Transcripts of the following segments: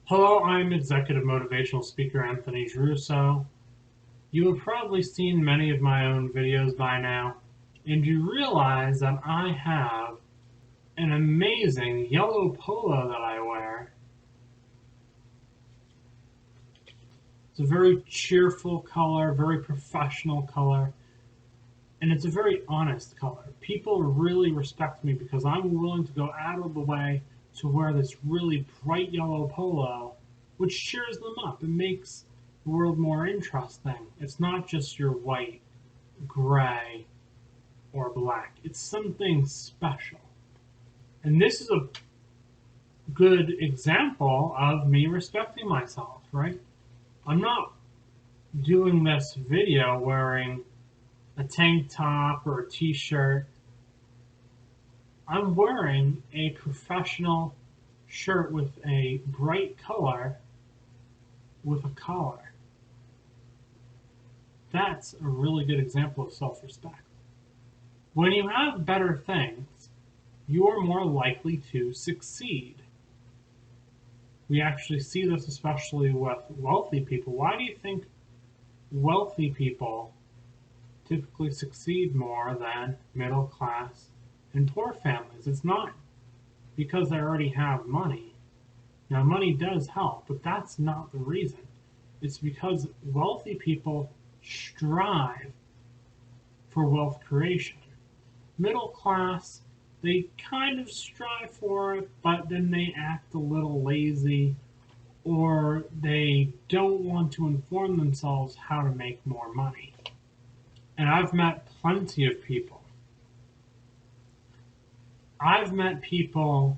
Hello, I'm executive motivational speaker Anthony Giarrusso. You have probably seen many of my own videos by now, and you realize that I have an amazing yellow polo that I wear. It's a very cheerful color, very professional color, and it's a very honest color. People really respect me because I'm willing to go out of the way to wear this really bright yellow polo, which cheers them up. It makes the world more interesting. It's not just your white, gray, or black. It's something special. And this is a good example of me respecting myself, right? I'm not doing this video wearing a tank top or a t-shirt. I'm wearing a professional shirt with a bright color with a collar. That's a really good example of self-respect. When you have better things, you're more likely to succeed. We actually see this especially with wealthy people. Why do you think wealthy people typically succeed more than middle class and poor families? It's not because they already have money. Now, money does help, but that's not the reason. It's because wealthy people strive for wealth creation. Middle class, they kind of strive for it, but then they act a little lazy, or they don't want to inform themselves how to make more money. And I've met plenty of people. I've met people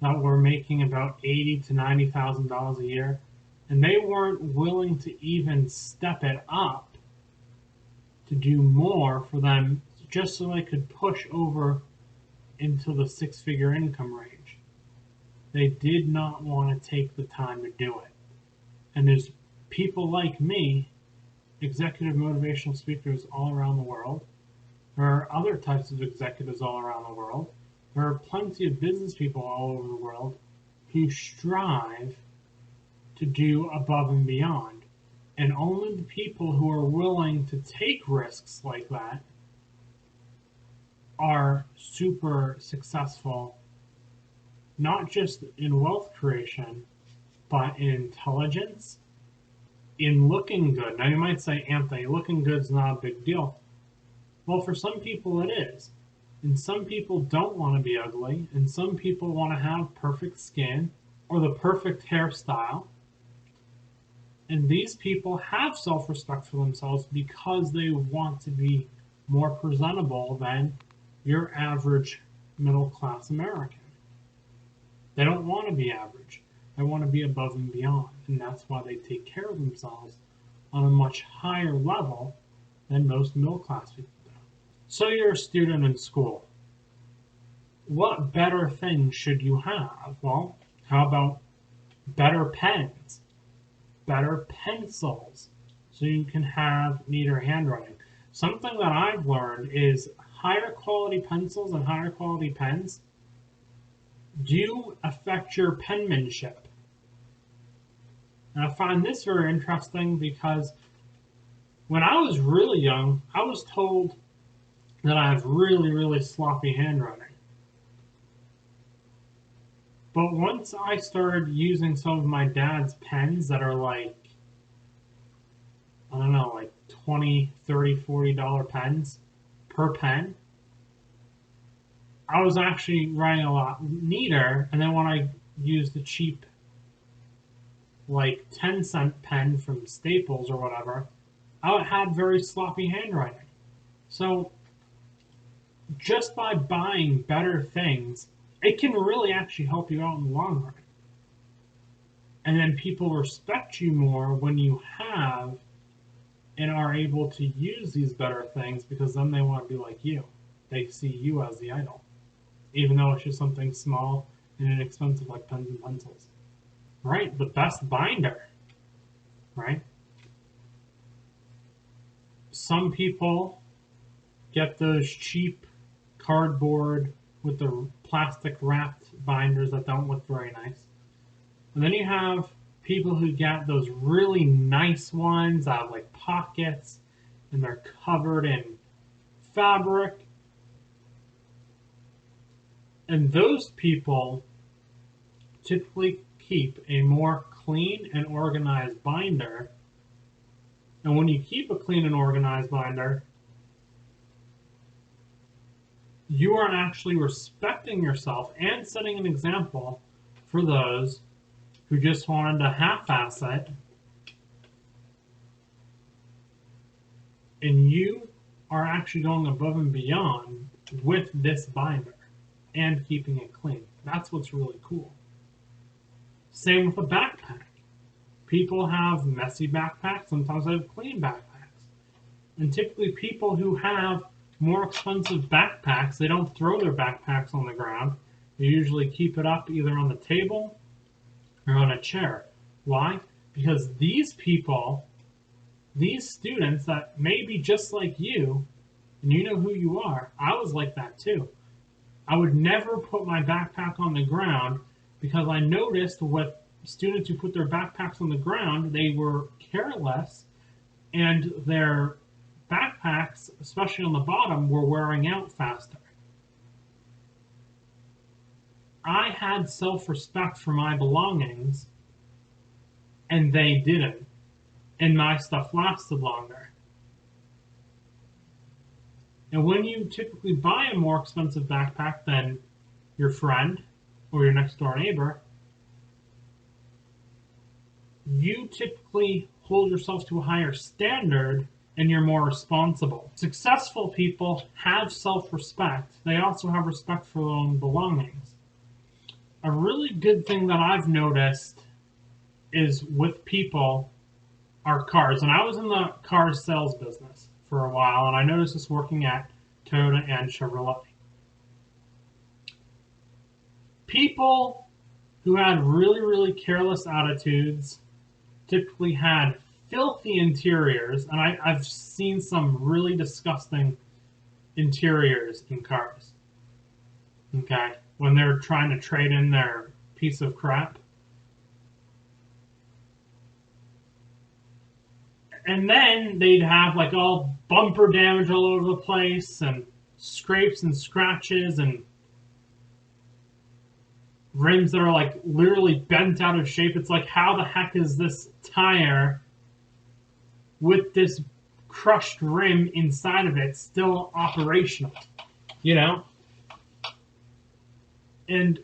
that were making about $80,000 to $90,000 a year, and they weren't willing to even step it up to do more for them just so they could push over into the six-figure income range. They did not want to take the time to do it. And there's people like me, executive motivational speakers all around the world. There are other types of executives all around the world. There are plenty of business people all over the world who strive to do above and beyond. And only the people who are willing to take risks like that are super successful, not just in wealth creation, but in intelligence, in looking good. Now you might say, Anthony, looking good is not a big deal. Well, for some people it is. And some people don't want to be ugly, and some people want to have perfect skin or the perfect hairstyle. And these people have self-respect for themselves because they want to be more presentable than your average middle-class American. They don't want to be average. They want to be above and beyond. And that's why they take care of themselves on a much higher level than most middle-class people do. So you're a student in school. What better things should you have? Well, how about better pens, better pencils, so you can have neater handwriting? Something that I've learned is higher quality pencils and higher quality pens do affect your penmanship. And I find this very interesting because when I was really young, I was told that I have really, really sloppy handwriting. But once I started using some of my dad's pens that are like, I don't know, like $20, $30, $40 pens per pen, I was actually writing a lot neater. And then when I used the cheap, like 10-cent pen from Staples or whatever, I had very sloppy handwriting. So just by buying better things, it can really actually help you out in the long run. And then people respect you more when you have and are able to use these better things, because then they want to be like you. They see you as the idol, even though it's just something small and inexpensive like pens and pencils. Right? The best binder, right? Some people get those cheap cardboard with the plastic wrapped binders that don't look very nice. And then you have people who get those really nice ones that have like pockets and they're covered in fabric. And those people typically keep a more clean and organized binder. And when you keep a clean and organized binder, you are actually respecting yourself and setting an example for those who just wanted to half-ass it. And you are actually going above and beyond with this binder and keeping it clean. That's what's really cool. Same with a backpack. People have messy backpacks, sometimes they have clean backpacks. And typically people who have more expensive backpacks, they don't throw their backpacks on the ground. They usually keep it up either on the table or on a chair. Why? Because these people, these students that may be just like you, and you know who you are, I was like that too. I would never put my backpack on the ground because I noticed with students who put their backpacks on the ground, they were careless and their backpacks, especially on the bottom, were wearing out faster. I had self-respect for my belongings and they didn't, and my stuff lasted longer. And when you typically buy a more expensive backpack than your friend or your next door neighbor, you typically hold yourself to a higher standard and you're more responsible. Successful people have self-respect. They also have respect for their own belongings. A really good thing that I've noticed is with people are cars. And I was in the car sales business for a while, and I noticed this working at Toyota and Chevrolet. People who had really, really careless attitudes typically had filthy interiors, and I've seen some really disgusting interiors in cars. Okay, when they're trying to trade in their piece of crap. And then they'd have like all bumper damage all over the place and scrapes and scratches and rims that are like literally bent out of shape. It's like, how the heck is this tire with this crushed rim inside of it still operational? You know? And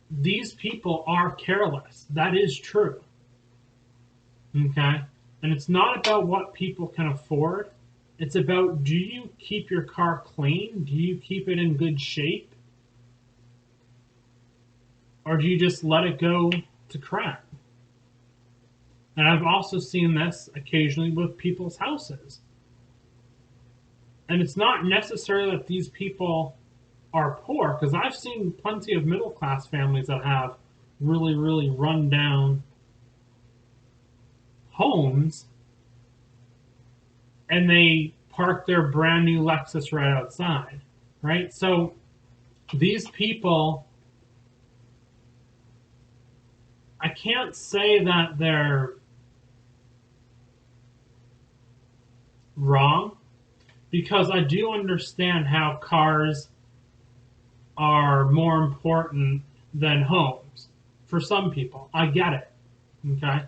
these people are careless. That is true. Okay? And it's not about what people can afford. It's about, do you keep your car clean? Do you keep it in good shape? Or do you just let it go to crap? And I've also seen this occasionally with people's houses. And it's not necessarily that these people are poor, because I've seen plenty of middle-class families that have really, really run-down homes, and they park their brand new Lexus right outside, right? So these people, I can't say that they're wrong, because I do understand how cars are more important than homes for some people. I get it, okay?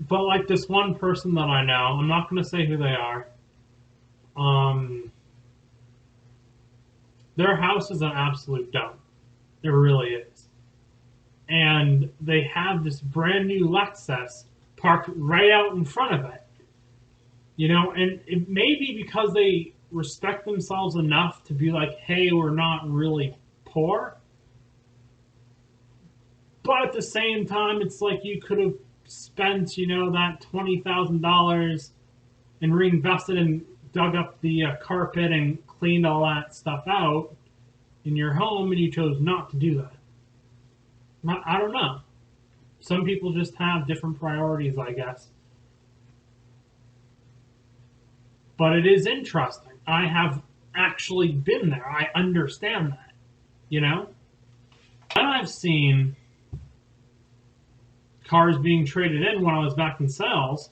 But like this one person that I know, I'm not going to say who they are. Their house is an absolute dump. It really is. And they have this brand new Lexus parked right out in front of it. You know, and it may be because they respect themselves enough to be like, hey, we're not really poor. But at the same time, it's like you could have spent, you know, that $20,000 and reinvested and dug up the carpet and cleaned all that stuff out in your home, and you chose not to do that. I don't know. Some people just have different priorities, I guess. But it is interesting. I have actually been there. I understand that, you know? And I've seen cars being traded in when I was back in sales,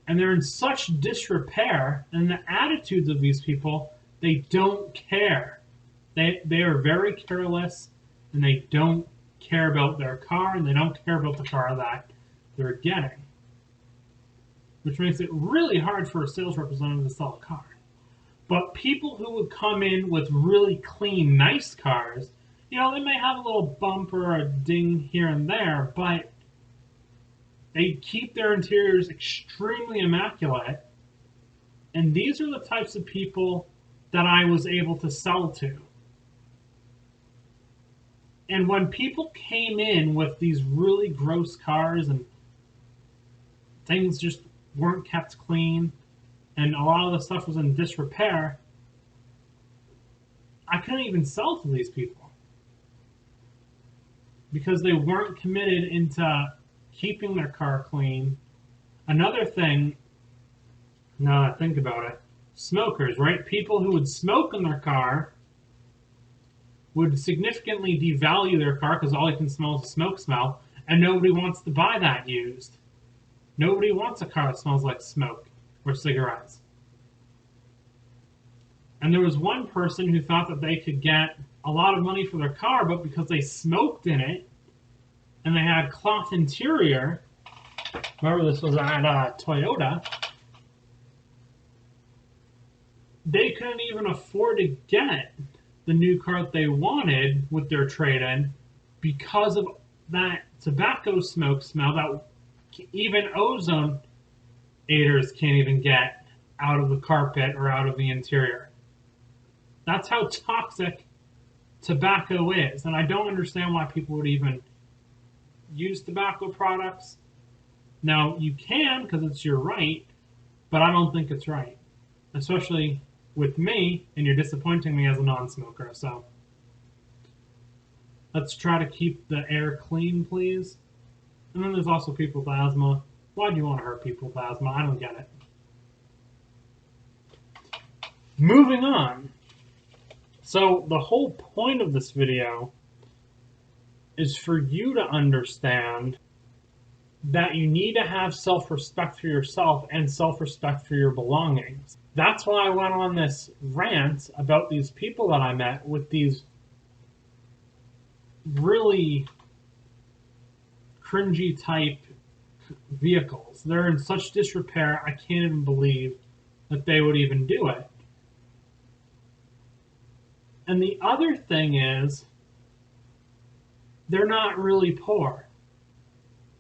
and they're in such disrepair, and the attitudes of these people, they don't care. They are very careless, and they don't care about their car, and they don't care about the car that they're getting, which makes it really hard for a sales representative to sell a car. But people who would come in with really clean, nice cars, you know, they may have a little bump or a ding here and there, but they keep their interiors extremely immaculate. And these are the types of people that I was able to sell to. And when people came in with these really gross cars and things just weren't kept clean, and a lot of the stuff was in disrepair, I couldn't even sell to these people because they weren't committed into keeping their car clean. Another thing, now that I think about it, smokers, right? People who would smoke in their car would significantly devalue their car because all you can smell is a smoke smell, and nobody wants to buy that used. Nobody wants a car that smells like smoke or cigarettes. And there was one person who thought that they could get a lot of money for their car, but because they smoked in it and they had cloth interior, remember this was at Toyota, they couldn't even afford to get the new car that they wanted with their trade-in because of that tobacco smoke smell that even ozone aiders can't even get out of the carpet or out of the interior. That's how toxic tobacco is. And I don't understand why people would even use tobacco products. Now, you can because it's your right, but I don't think it's right. Especially with me, and you're disappointing me as a non-smoker. So let's try to keep the air clean, please. And then there's also people with asthma. Why do you want to hurt people with asthma? I don't get it. Moving on. So the whole point of this video is for you to understand that you need to have self-respect for yourself and self-respect for your belongings. That's why I went on this rant about these people that I met with these really cringy type vehicles. They're in such disrepair, I can't even believe that they would even do it. And the other thing is, they're not really poor.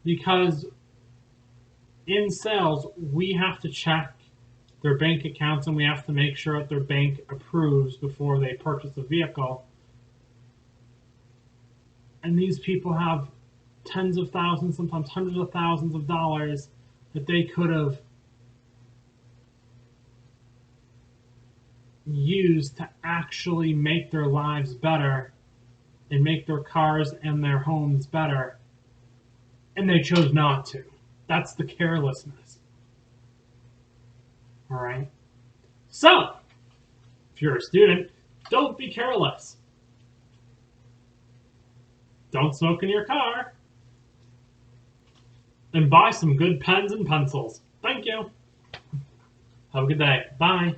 Because in sales, we have to check their bank accounts and we have to make sure that their bank approves before they purchase a vehicle. And these people have tens of thousands, sometimes hundreds of thousands of dollars that they could have used to actually make their lives better and make their cars and their homes better. And they chose not to. That's the carelessness. All right? So, if you're a student, don't be careless. Don't smoke in your car. And buy some good pens and pencils. Thank you. Have a good day. Bye.